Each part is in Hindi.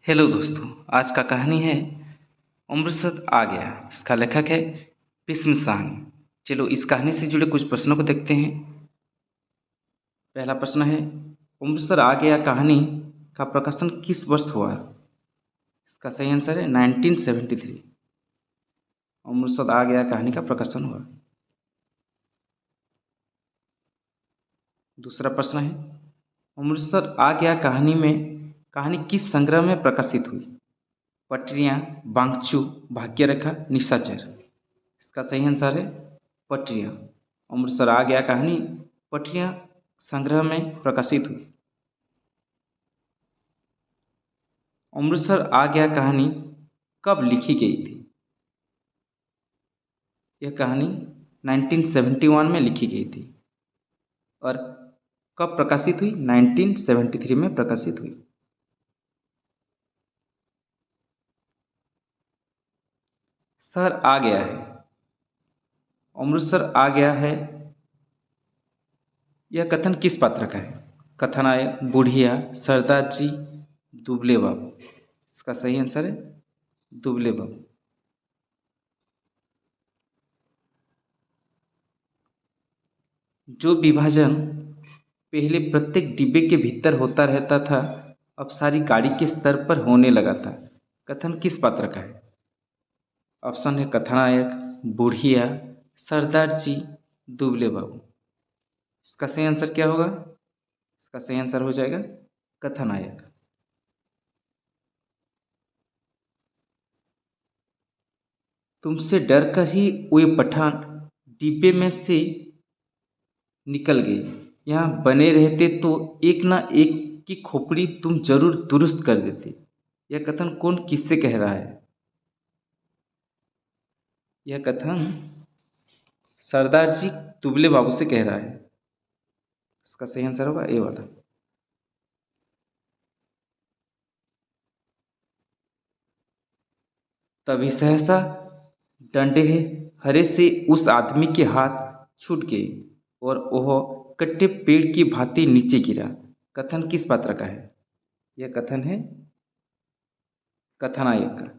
हेलो दोस्तों, आज का कहानी है अमृतसर आ गया। इसका लेखक है भीष्म साहनी। चलो इस कहानी से जुड़े कुछ प्रश्नों को देखते हैं। पहला प्रश्न है, अमृतसर आ गया कहानी का प्रकाशन किस वर्ष हुआ? इसका सही आंसर है 1973। अमृतसर आ गया कहानी का प्रकाशन हुआ। दूसरा प्रश्न है, अमृतसर आ गया कहानी किस संग्रह में प्रकाशित हुई? पटरियाँ, बांगचू, भाग्यरेखा, निशाचर। इसका सही आंसर है पटरियाँ। अमृतसर आ गया कहानी पटरियाँ संग्रह में प्रकाशित हुई। अमृतसर आ गया कहानी कब लिखी गई थी? यह कहानी 1971 में लिखी गई थी। और कब प्रकाशित हुई? 1973 में प्रकाशित हुई। शहर आ गया है, अमृतसर आ गया है, यह कथन किस पात्र का है? कथानायक, बुढ़िया, सरदार जी, दुबले बाबू। इसका सही आंसर है दुबले बाबू। जो विभाजन पहले प्रत्येक डिब्बे के भीतर होता रहता था, अब सारी गाड़ी के स्तर पर होने लगा था, कथन किस पात्र का है? ऑप्शन है कथानायक, बुढ़िया, सरदार जी, दुबले बाबू। इसका सही आंसर क्या होगा? इसका सही आंसर हो जाएगा कथानायक। तुमसे डर कर ही वे पठान डिब्बे में से निकल गए। यहाँ बने रहते तो एक ना एक की खोपड़ी तुम जरूर दुरुस्त कर देते। यह कथन कौन किससे कह रहा है? यह कथन सरदार जी दुबले बाबू से कह रहा है। इसका सही आंसर होगा ए वाला। तभी सहसा डंडे हरे से उस आदमी के हाथ छूट गए और वह कट्टे पेड़ की भांति नीचे गिरा। कथन किस पात्र का है? यह कथन है कथानायक का।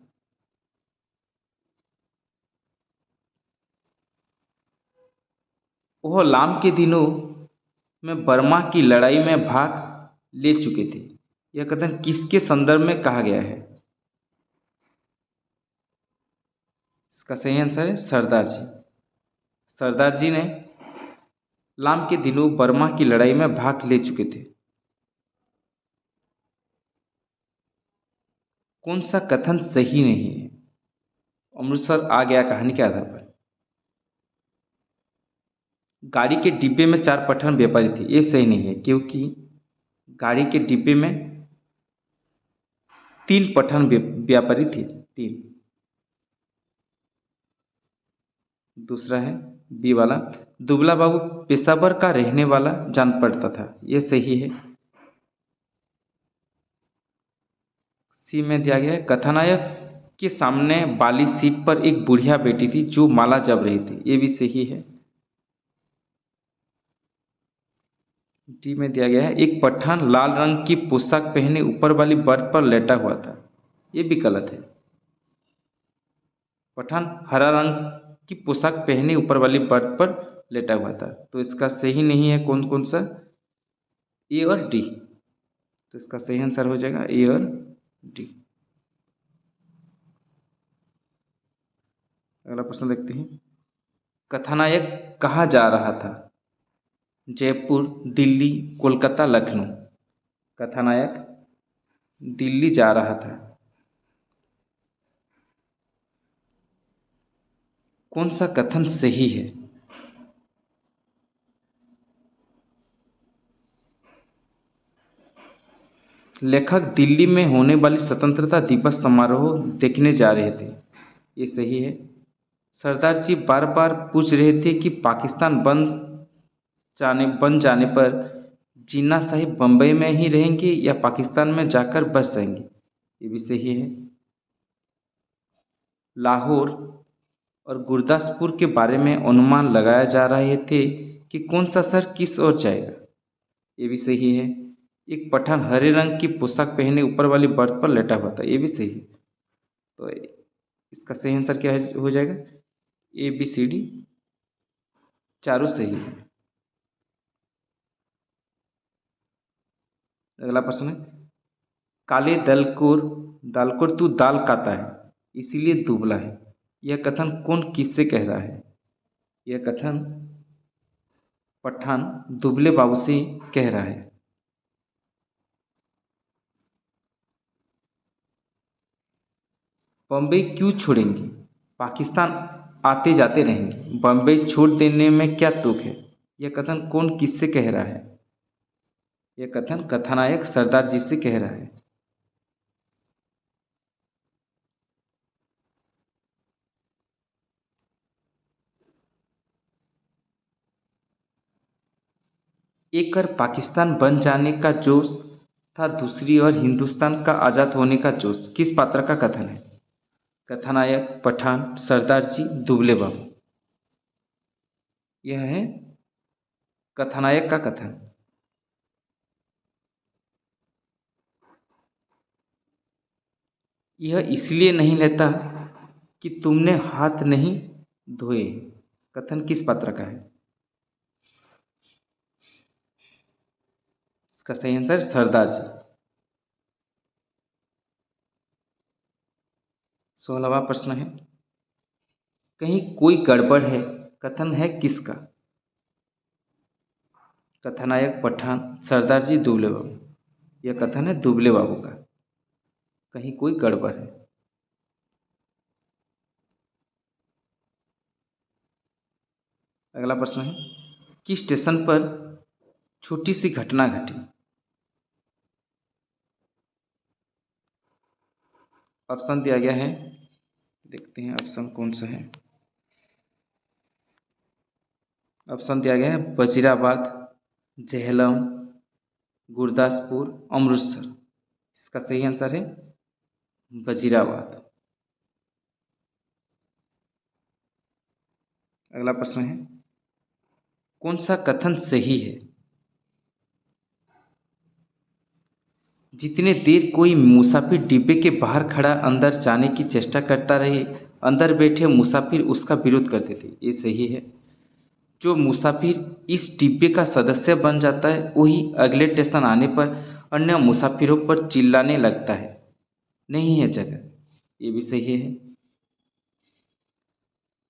वह लाम के दिनों में बर्मा की लड़ाई में भाग ले चुके थे। यह कथन किसके संदर्भ में कहा गया है? इसका सही आंसर है सरदार जी। सरदार जी ने लाम के दिनों बर्मा की लड़ाई में भाग ले चुके थे। कौन सा कथन सही नहीं है अमृतसर आ गया कहानी के आधार पर? गाड़ी के डिब्बे में 4 पठान व्यापारी थे, ये सही नहीं है, क्योंकि गाड़ी के डिब्बे में 3 पठान व्यापारी थे, 3। दूसरा है बी वाला, दुबला बाबू पेशावर का रहने वाला जान पड़ता था, ये सही है। सी में दिया गया है कथानायक के सामने वाली सीट पर एक बुढ़िया बैठी थी जो माला जप रही थी, ये भी सही है। डी में दिया गया है एक पठान लाल रंग की पोशाक पहने ऊपर वाली बर्थ पर लेटा हुआ था, ये भी गलत है। पठान हरा रंग की पोशाक पहने ऊपर वाली बर्थ पर लेटा हुआ था, तो इसका सही नहीं है कौन कौन सा? ए और डी। तो इसका सही आंसर हो जाएगा ए और डी। अगला प्रश्न देखते हैं। कथानायक कहाँ जा रहा था? जयपुर, दिल्ली, कोलकाता, लखनऊ। कथानायक दिल्ली जा रहा था। कौन सा कथन सही है? लेखक दिल्ली में होने वाली स्वतंत्रता दिवस समारोह देखने जा रहे थे, ये सही है। सरदार जी बार बार पूछ रहे थे कि पाकिस्तान बन जाने पर जिन्ना साहिब बम्बई में ही रहेंगे या पाकिस्तान में जाकर बस जाएंगे, ये भी सही है। लाहौर और गुरदासपुर के बारे में अनुमान लगाया जा रहे थे कि कौन सा शहर किस ओर जाएगा, ये भी सही है। एक पठान हरे रंग की पोशाक पहने ऊपर वाली बर्थ पर लेटा हुआ था, ये भी सही है। तो इसका सही आंसर क्या हो जाएगा? ABCD चारों सही है। अगला प्रश्न है, काले दालकोर तू दाल खाता है इसीलिए दुबला है, यह कथन कौन किससे कह रहा है? यह कथन पठान दुबले बाबू से कह रहा है। बम्बई क्यों छोड़ेंगे? पाकिस्तान आते जाते रहेंगे, बम्बई छोड़ देने में क्या तुक है? यह कथन कौन किससे कह रहा है? यह कथन कथानायक सरदार जी से कह रहा है। एक और पाकिस्तान बन जाने का जोश था, दूसरी ओर हिंदुस्तान का आज़ाद होने का जोश, किस पात्र का कथन है? कथानायक, पठान, सरदार जी, दुबले बाबू। यह है कथानायक का कथन। यह इसलिए नहीं लेता कि तुमने हाथ नहीं धोए, कथन किस पात्र का है? इसका सही आंसर सरदार जी। 16वां प्रश्न है, कहीं कोई गड़बड़ है कथन है किसका? कथानायक, पठान, सरदार जी, दुबले बाबू। यह कथन है दुबले बाबू का, कहीं कोई गड़बड़ है। अगला प्रश्न है, किस स्टेशन पर छोटी सी घटना घटी? ऑप्शन दिया गया है, देखते हैं ऑप्शन कौन सा है। ऑप्शन दिया गया है वजीराबाद, झेलम, गुरदासपुर, अमृतसर। इसका सही आंसर है वजीराबाद। अगला प्रश्न है, कौन सा कथन सही है? जितने देर कोई मुसाफिर डिब्बे के बाहर खड़ा अंदर जाने की चेष्टा करता रहे, अंदर बैठे मुसाफिर उसका विरोध करते थे, ये सही है। जो मुसाफिर इस डिब्बे का सदस्य बन जाता है वही अगले स्टेशन आने पर अन्य मुसाफिरों पर चिल्लाने लगता है, नहीं है जगह, ये भी सही है।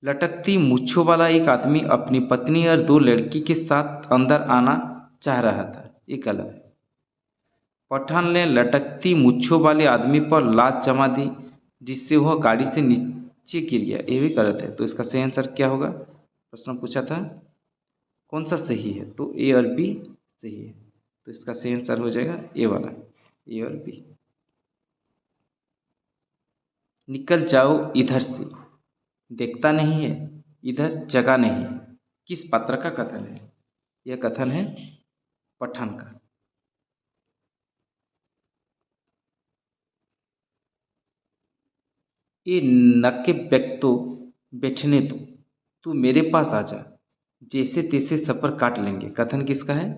लटकती मूंछों वाला एक आदमी अपनी पत्नी और 2 लड़की के साथ अंदर आना चाह रहा था, ये गलत है। पठान ने लटकती मूंछों वाले आदमी पर लात जमा दी जिससे वह गाड़ी से नीचे गिर गया, ये भी गलत है। तो इसका सही आंसर क्या होगा? प्रश्न पूछा था कौन सा सही है, तो ए और बी सही है। तो इसका सही आंसर हो जाएगा ए वाला, ए और बी। निकल जाओ इधर से, देखता नहीं है इधर जगह नहीं है, किस पात्र का कथन है? यह कथन है पठान का। ये नक्के व्यक्तो बैठने दो, तू मेरे पास आ जा, जैसे तैसे सफर काट लेंगे, कथन किसका है?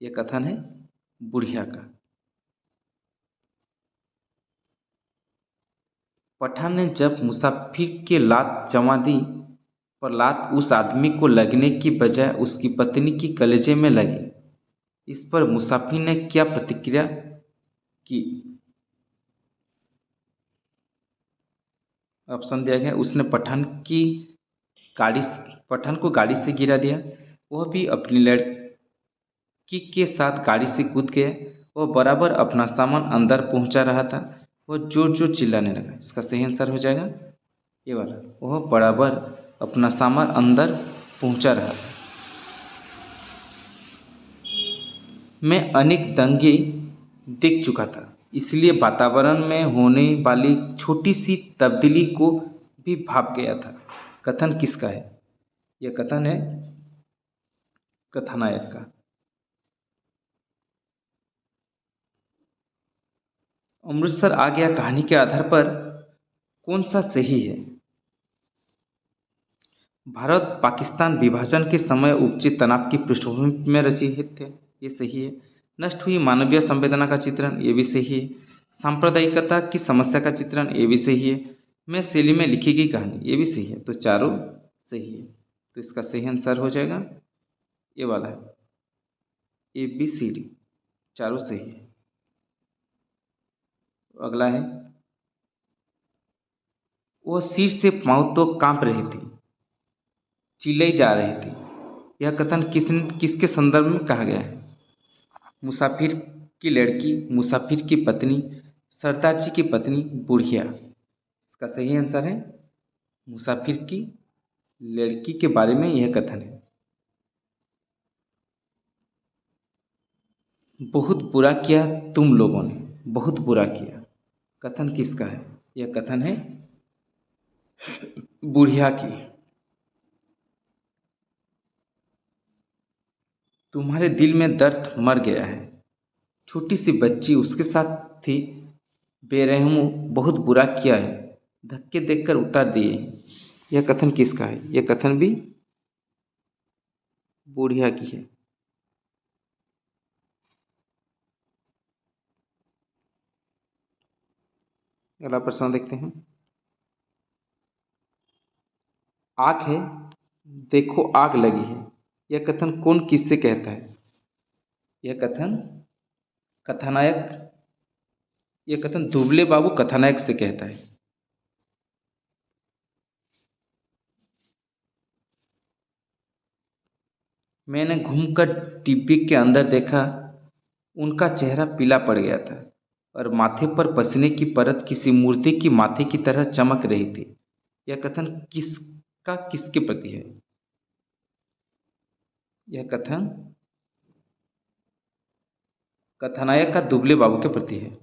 यह कथन है बुढ़िया का। पठान ने जब मुसाफिर के लात जमा दी पर लात उस आदमी को लगने की बजाय उसकी पत्नी की कलेजे में लगी, इस पर मुसाफिर ने क्या प्रतिक्रिया की? ऑप्शन दिया गया, उसने गाड़ी पठान को गाड़ी से गिरा दिया, वह भी अपनी लड़की के साथ गाड़ी से कूद गया, वह बराबर अपना सामान अंदर पहुंचा रहा था, वह जोर जोर चिल्लाने लगा। इसका सही आंसर हो जाएगा ये वाला, वह बराबर अपना सामान अंदर पहुंचा रहा था। मैं अनेक दंगे देख चुका था, इसलिए वातावरण में होने वाली छोटी सी तब्दीली को भी भाप गया था, कथन किसका है? यह कथन है कथानायक का। अमृतसर आ गया कहानी के आधार पर कौन सा सही है? भारत पाकिस्तान विभाजन के समय उपजे तनाव की पृष्ठभूमि में रचित थे, ये सही है। नष्ट हुई मानवीय संवेदना का चित्रण, ये भी सही है। सांप्रदायिकता की समस्या का चित्रण, ये भी सही है। मैं शैली में लिखी गई कहानी, ये भी सही है। तो चारों सही है। तो इसका सही आंसर हो जाएगा ये वाला है, ABCD, चारों सही है। अगला है, वह सिर से पांव तो कांप रही थी, चिल्लाई जा रही थी। यह कथन किसके संदर्भ में कहा गया है? मुसाफिर की लड़की, मुसाफिर की पत्नी, सरदार जी की पत्नी, बुढ़िया। इसका सही आंसर है मुसाफिर की लड़की के बारे में यह कथन है। बहुत बुरा किया तुम लोगों ने, बहुत बुरा किया, कथन किसका है? यह कथन है बुढ़िया की। तुम्हारे दिल में दर्द मर गया है, छोटी सी बच्ची उसके साथ थी, बेरहमों बहुत बुरा किया है, धक्के देकर उतार दिए। यह कथन किसका है? यह कथन भी बुढ़िया की है। अगला प्रश्न देखते हैं। आग है, देखो आग लगी है, यह कथन कौन किससे कहता है? यह कथन कथानायक, यह कथन दुबले बाबू कथानायक से कहता है। मैंने घूमकर डिब्बे के अंदर देखा, उनका चेहरा पीला पड़ गया था और माथे पर पसीने की परत किसी मूर्ति की माथे की तरह चमक रही थी। यह कथन किसका किसके प्रति है? यह कथन कथानायक का दुबले बाबू के प्रति है।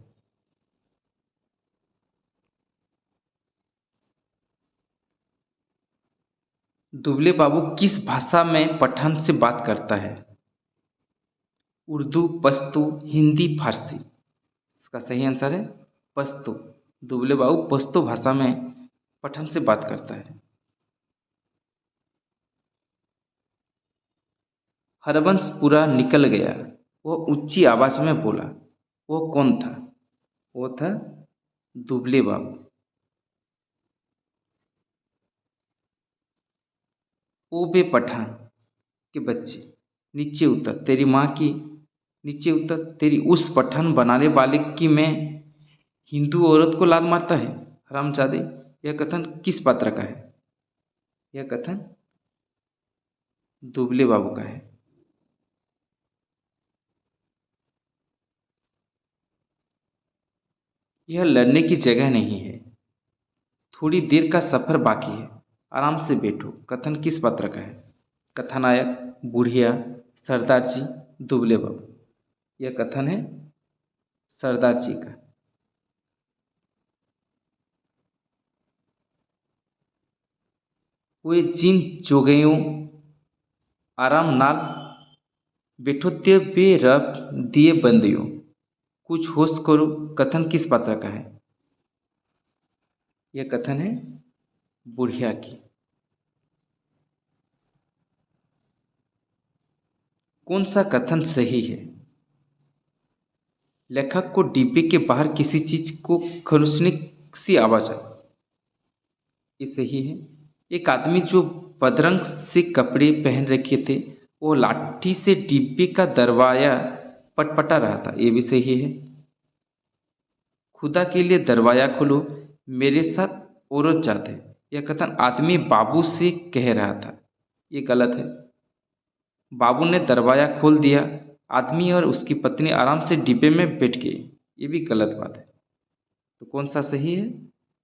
दुबले बाबू किस भाषा में पठान से बात करता है? उर्दू, पश्तो, हिंदी, फारसी। इसका सही आंसर है पश्तो। दुबले बाबू पश्तो भाषा में पठान से बात करता है। हरबंश पूरा निकल गया, वह ऊंची आवाज में बोला। वो कौन था? वो था दुबले बाबू। ओ बे पठान के बच्चे, नीचे उतर, तेरी माँ की, नीचे उतर, तेरी उस पठान बनाने वाले की मैं हिंदू औरत को लात मारता है, हरामजादे। यह कथन किस पात्र का है? यह कथन दुबले बाबू का है। यह लड़ने की जगह नहीं है, थोड़ी देर का सफर बाकी है, आराम से बैठो, कथन किस पात्र का है? कथानायक, बुढ़िया, सरदार जी, दुबले बाबू। यह कथन है सरदार जी का। वे जिन जोगयों आराम नाल बैठो ते बेरब दिए बंदियों, कुछ होश करो, कथन किस पात्र का है? यह कथन है बुढ़िया की। कौन सा कथन सही है? लेखक को डिब्बे के बाहर किसी चीज को खरोचने सी आवाज आई, ये सही है। एक आदमी जो बदरंग से कपड़े पहन रखे थे, वो लाठी से डिब्बे का दरवाजा पटपटा रहा था, ये भी सही है। खुदा के लिए दरवाजा खोलो, मेरे साथ औरत जाते, यह कथन आदमी बाबू से कह रहा था, ये गलत है। बाबू ने दरवाजा खोल दिया, आदमी और उसकी पत्नी आराम से डिब्बे में बैठ गए, ये भी गलत बात है। तो कौन सा सही है?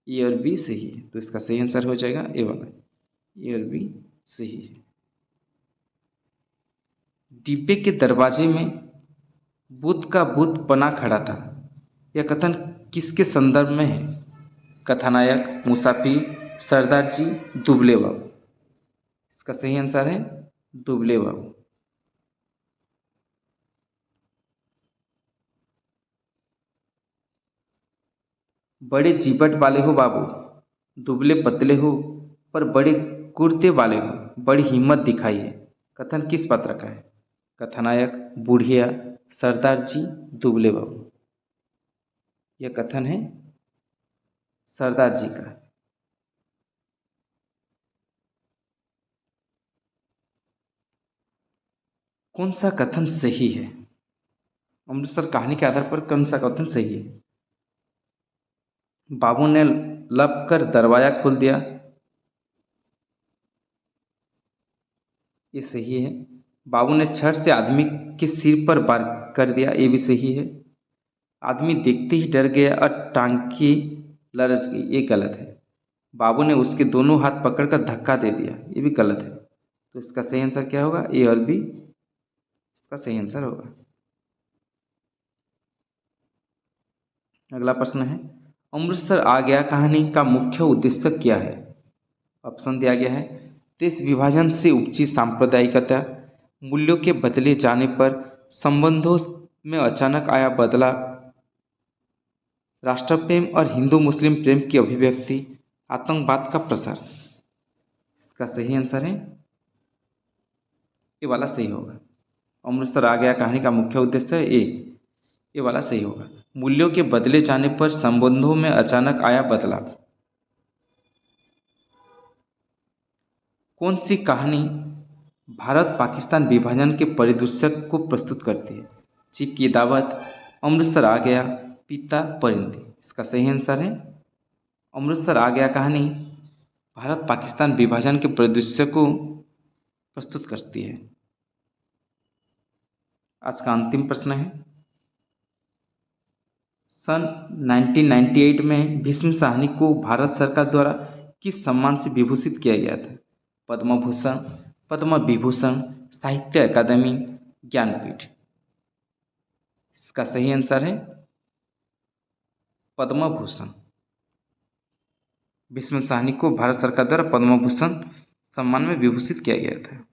ए और बी सही है। तो इसका सही आंसर हो जाएगा ए वाला, ए और बी सही है। डिब्बे के दरवाजे में बुद्ध का बुद्ध बना खड़ा था, यह कथन किसके संदर्भ में है? कथानायक, मुसाफिर, सरदार जी, दुबले बाबू। इसका सही आंसर है दुबले बाबू। बड़े जीपट वाले हो बाबू, दुबले पतले हो, पर बड़े कुर्ते वाले हो, बड़ी हिम्मत दिखाई है, कथन किस पात्र का है? कथानायक, बुढ़िया, सरदार जी दुबले बाबू। यह कथन है सरदार जी का। कौन सा कथन सही है? अमृतसर कहानी के आधार पर कौन सा कथन सही है? बाबू ने लब कर दरवाजा खोल दिया, ये सही है। बाबू ने छड़ से आदमी के सिर पर वार कर दिया, ये भी सही है। आदमी देखते ही डर गया और टांग की लरच गई, ये गलत है। बाबू ने उसके दोनों हाथ पकड़कर धक्का दे दिया, ये भी गलत है। तो इसका सही आंसर क्या होगा? ए और बी इसका सही आंसर होगा। अगला प्रश्न है, अमृतसर आ गया कहानी का मुख्य उद्देश्य क्या है? ऑप्शन दिया गया है, देश विभाजन से उपजी सांप्रदायिकता, मूल्यों के बदले जाने पर संबंधों में अचानक आया बदलाव, राष्ट्र प्रेम और हिंदू मुस्लिम प्रेम की अभिव्यक्ति, आतंकवाद का प्रसार। इसका सही आंसर है ये वाला सही होगा। अमृतसर आ गया कहानी का मुख्य उद्देश्य ये वाला सही होगा। मूल्यों के बदले जाने पर संबंधों में अचानक आया बदलाव। कौन सी कहानी भारत पाकिस्तान विभाजन के परिदृश्य को प्रस्तुत करती है? चीफ की दावत, अमृतसर आ गया, पिता परिंदे। इसका सही आंसर है अमृतसर आ गया कहानी भारत पाकिस्तान विभाजन के परिदृश्य को प्रस्तुत करती है। आज का अंतिम प्रश्न है, सन 1998 में भीष्म साहनी को भारत सरकार द्वारा किस सम्मान से विभूषित किया गया था? पद्म भूषण, पद्म विभूषण, साहित्य अकादमी, ज्ञानपीठ। इसका सही आंसर है पद्म भूषण। भीष्म साहनी को भारत सरकार द्वारा पद्म भूषण सम्मान में विभूषित किया गया था।